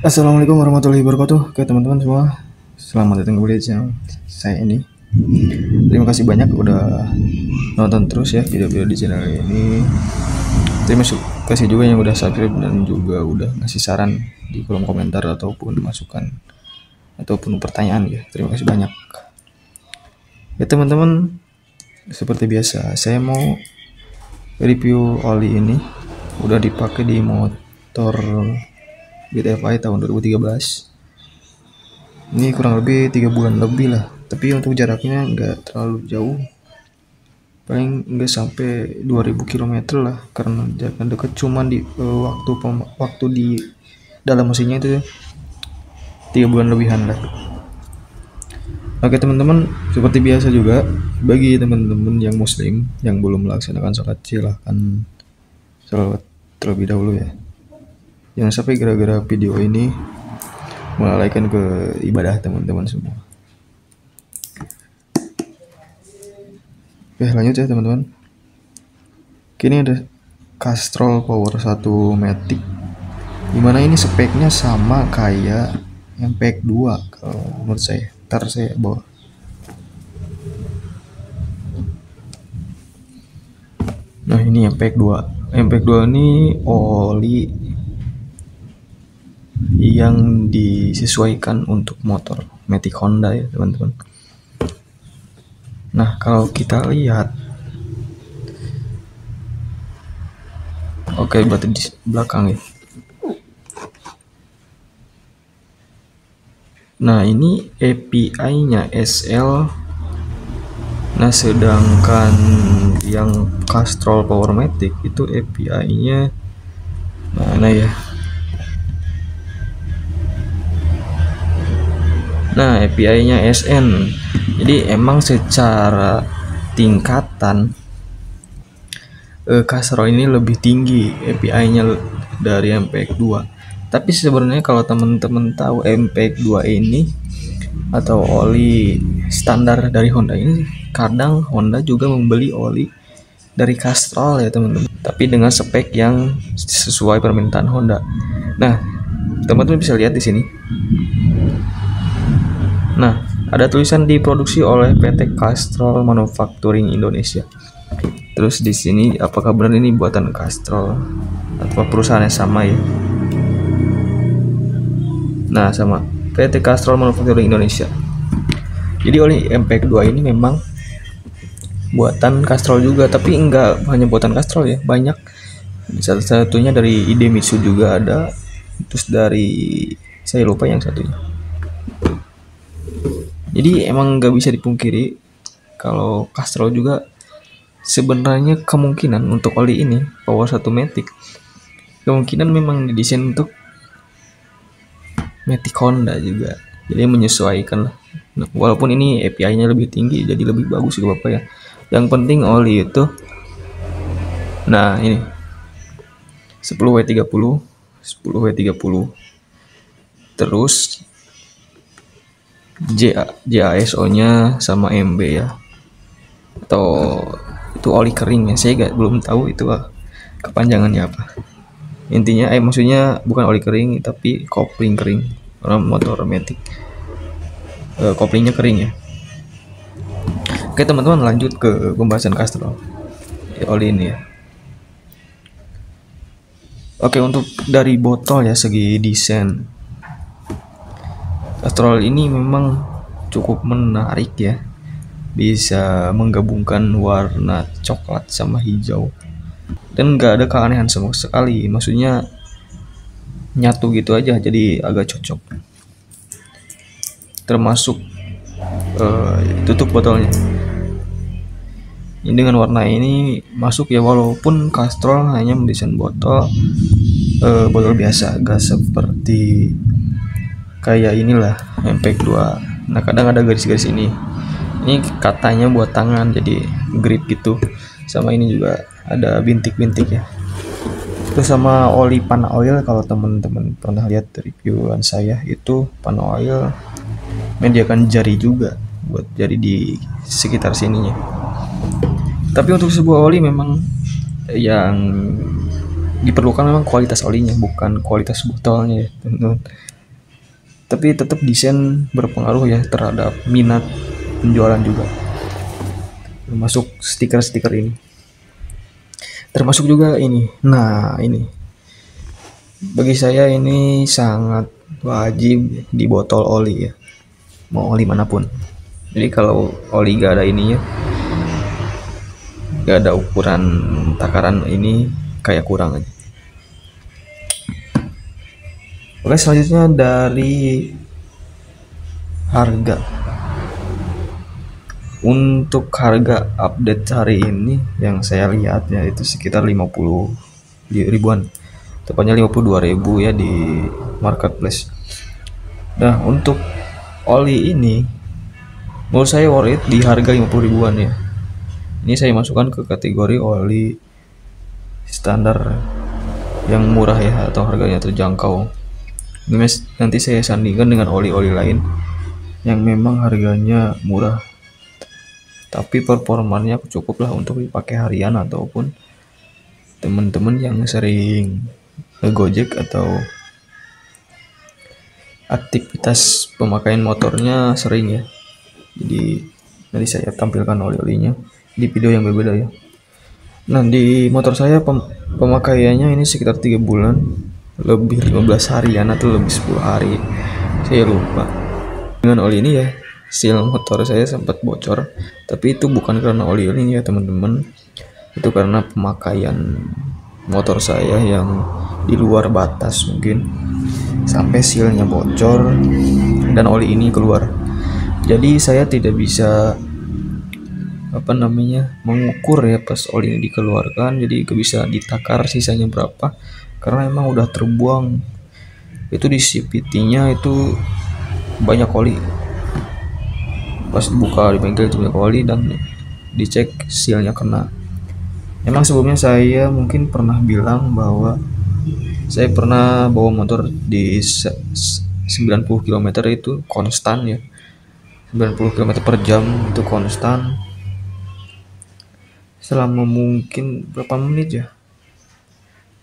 Assalamualaikum warahmatullahi wabarakatuh. Oke teman-teman semua, selamat datang kembali di channel saya ini. Terima kasih banyak udah nonton terus ya video-video di channel ini. Terima kasih juga yang udah subscribe dan juga udah ngasih saran di kolom komentar ataupun masukan ataupun pertanyaan ya. Terima kasih banyak. Ya teman-teman, seperti biasa saya mau review oli ini. Udah dipakai di motor GTFI tahun 2013. Ini kurang lebih 3 bulan lebih lah, tapi untuk jaraknya nggak terlalu jauh, paling nggak sampai 2000 km lah, karena jaraknya dekat. Cuman di waktu di dalam mesinnya itu 3 bulan lebihan lah. Oke teman-teman, seperti biasa juga bagi teman-teman yang muslim yang belum melaksanakan sholat, silahkan sholat terlebih dahulu ya. Jangan sampai gara-gara video ini melalaikan ke ibadah teman-teman semua. Oke lanjut ya teman-teman. Kini ada Castrol Power 1 Matic, dimana ini speknya sama kayak MPEG 2 kalau menurut saya. Ntar saya bawa. Nah ini MPEG 2. MPEG 2 ini oli yang disesuaikan untuk motor Matic Honda ya teman-teman. Nah kalau kita lihat, oke berarti di belakang ya. Nah ini API-nya SL. Nah sedangkan yang Castrol Power Matic itu API-nya mana ya? Nah API-nya SN. Jadi emang secara tingkatan Castrol ini lebih tinggi API-nya dari MPEG 2. Tapi sebenarnya kalau teman-teman tahu MPEG 2 ini atau oli standar dari Honda ini, kadang Honda juga membeli oli dari Castrol ya teman-teman, tapi dengan spek yang sesuai permintaan Honda. Nah teman-teman bisa lihat di sini. Nah ada tulisan diproduksi oleh PT Castrol Manufacturing Indonesia. Terus di sini apakah benar ini buatan Castrol atau perusahaannya sama ya? Nah sama, PT Castrol Manufacturing Indonesia. Jadi oli MPEG 2 ini memang buatan Castrol juga, tapi enggak hanya buatan Castrol ya, banyak. Satu-satunya dari Idemitsu juga ada, terus dari saya lupa yang satunya. Jadi emang nggak bisa dipungkiri kalau Castrol juga sebenarnya kemungkinan untuk oli ini Power 1 Matic kemungkinan memang didesain untuk Matic Honda juga, jadi menyesuaikan lah. Nah, walaupun ini API-nya lebih tinggi jadi lebih bagus gak apa-apa ya, yang penting oli itu. Nah ini 10W30 terus JASO nya sama MB ya, atau itu oli kering ya, saya belum tahu itu kepanjangannya apa. Intinya maksudnya bukan oli kering tapi kopling kering, orang motor Matic koplingnya kering ya. Oke teman-teman, lanjut ke pembahasan Castrol oli ini ya. Oke, untuk dari botol ya, segi desain Castrol ini memang cukup menarik ya, bisa menggabungkan warna coklat sama hijau dan nggak ada keanehan sama sekali, maksudnya nyatu gitu aja, jadi agak cocok. Termasuk tutup botolnya ini dengan warna ini masuk ya, walaupun Castrol hanya mendesain botol biasa, gak seperti kayak inilah MPEG 2. Nah kadang ada garis-garis ini katanya buat tangan jadi grip gitu, sama ini juga ada bintik-bintik ya. Terus sama oli panna oil, kalau teman-teman pernah lihat reviewan saya itu panna oil menyediakan jari juga buat jari di sekitar sininya. Tapi untuk sebuah oli memang yang diperlukan memang kualitas olinya, bukan kualitas botolnya ya teman-teman. Tapi tetap desain berpengaruh ya terhadap minat penjualan juga, termasuk stiker-stiker ini, termasuk juga ini. Nah ini bagi saya ini sangat wajib di botol oli ya, mau oli manapun. Jadi kalau oli gak ada ininya, gak ada ukuran takaran ini, kayak kurang aja. Oke, selanjutnya dari harga. Untuk harga update hari ini yang saya lihat ya itu sekitar 50 ribuan, tepatnya 52.000 ya di marketplace. Nah untuk oli ini menurut saya worth it di harga 50 ribuan ya. Ini saya masukkan ke kategori oli standar yang murah ya, atau harganya terjangkau. Nanti saya sandingkan dengan oli-oli lain yang memang harganya murah tapi performanya cukup lah untuk dipakai harian ataupun teman-teman yang sering ngegojek atau aktivitas pemakaian motornya sering ya. Jadi nanti saya tampilkan oli-olinya di video yang berbeda ya. Nah di motor saya pemakaiannya ini sekitar 3 bulan, lebih 15 harian atau lebih 10 hari, saya lupa. Dengan oli ini ya seal motor saya sempat bocor, tapi itu bukan karena oli ini ya teman-teman, itu karena pemakaian motor saya yang di luar batas mungkin sampai sealnya bocor dan oli ini keluar. Jadi saya tidak bisa mengukur ya pas oli ini dikeluarkan, jadi gak bisa ditakar sisanya berapa karena emang udah terbuang. Itu di CVT-nya itu banyak oli, pas dibuka di bengkel itu banyak oli dan dicek sealnya kena. Emang sebelumnya saya mungkin pernah bilang bahwa saya pernah bawa motor di 90 km itu konstan ya, 90 km per jam itu konstan selama mungkin berapa menit ya.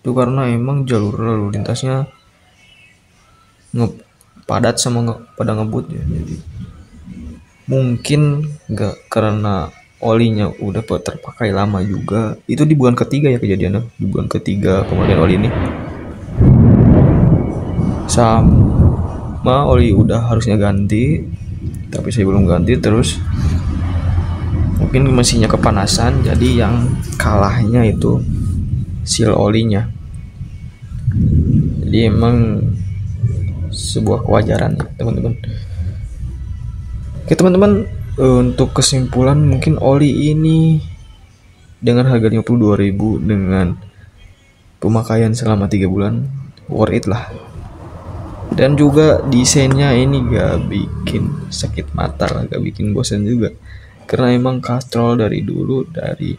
Itu karena emang jalur lalu lintasnya padat sama pada ngebut ya. Jadi mungkin nggak karena olinya udah terpakai lama juga. Itu di bulan ketiga ya kejadiannya, di bulan ketiga pemakaian oli ini. Sama oli udah harusnya ganti, tapi saya belum ganti. Terus mungkin mesinnya kepanasan, jadi yang kalahnya itu seal olinya. Jadi emang sebuah kewajaran ya teman-teman. Oke teman-teman, untuk kesimpulan mungkin oli ini dengan harga 52.000 dengan pemakaian selama 3 bulan worth it lah. Dan juga desainnya ini gak bikin sakit mata lah, gak bikin bosan juga. Karena emang Castrol dari dulu, dari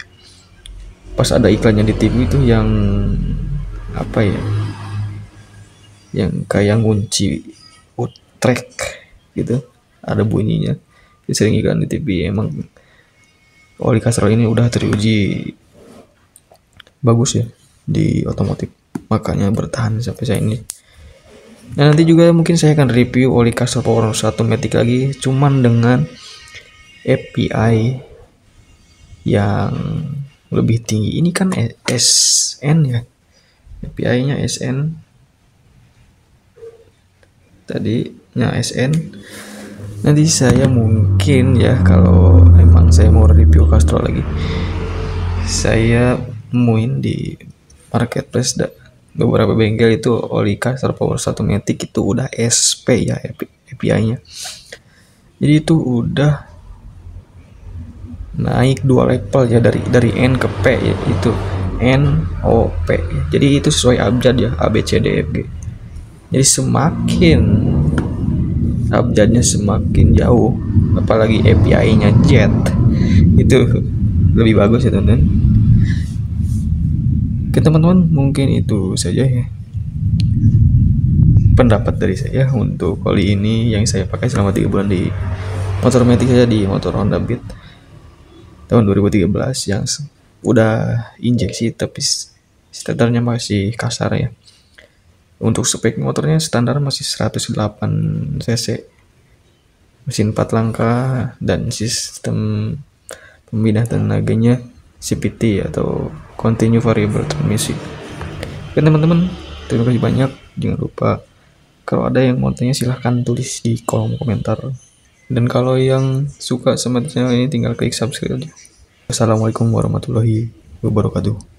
pas ada iklannya di TV itu yang apa ya, yang kayak ngunci utrek gitu, ada bunyinya, sering iklan di TV. Emang oli Castrol ini udah teruji bagus ya di otomotif, makanya bertahan sampai saat ini. Nah nanti juga mungkin saya akan review oli Castrol Power 1 Matic lagi, cuman dengan API yang lebih tinggi. Ini kan SN ya, API-nya SN, tadinya SN. Nanti saya mungkin ya kalau emang saya mau review Castrol lagi, saya nemuin di marketplace beberapa bengkel itu oli Castrol Power 1 Matic itu udah SP ya API-nya. Jadi itu udah naik 2 level ya, dari N ke P ya, itu N O P. Jadi itu sesuai abjad ya, A B C D F G. Jadi semakin abjadnya semakin jauh, apalagi API-nya Z, itu lebih bagus ya teman-teman. Oke teman-teman, mungkin itu saja ya pendapat dari saya untuk oli ini yang saya pakai selama 3 bulan di motor Matic saya, di motor Honda Beat tahun 2013 yang udah injeksi tapi standarnya masih kasar ya. Untuk spek motornya standar masih 108 cc, mesin 4 langkah, dan sistem pembinaan tenaganya CVT atau Continue Variable Transmission. Oke teman-teman, terima kasih banyak. Jangan lupa kalau ada yang mau tanya silahkan tulis di kolom komentar. Dan kalau yang suka sama channel ini tinggal klik subscribe aja. Assalamualaikum warahmatullahi wabarakatuh.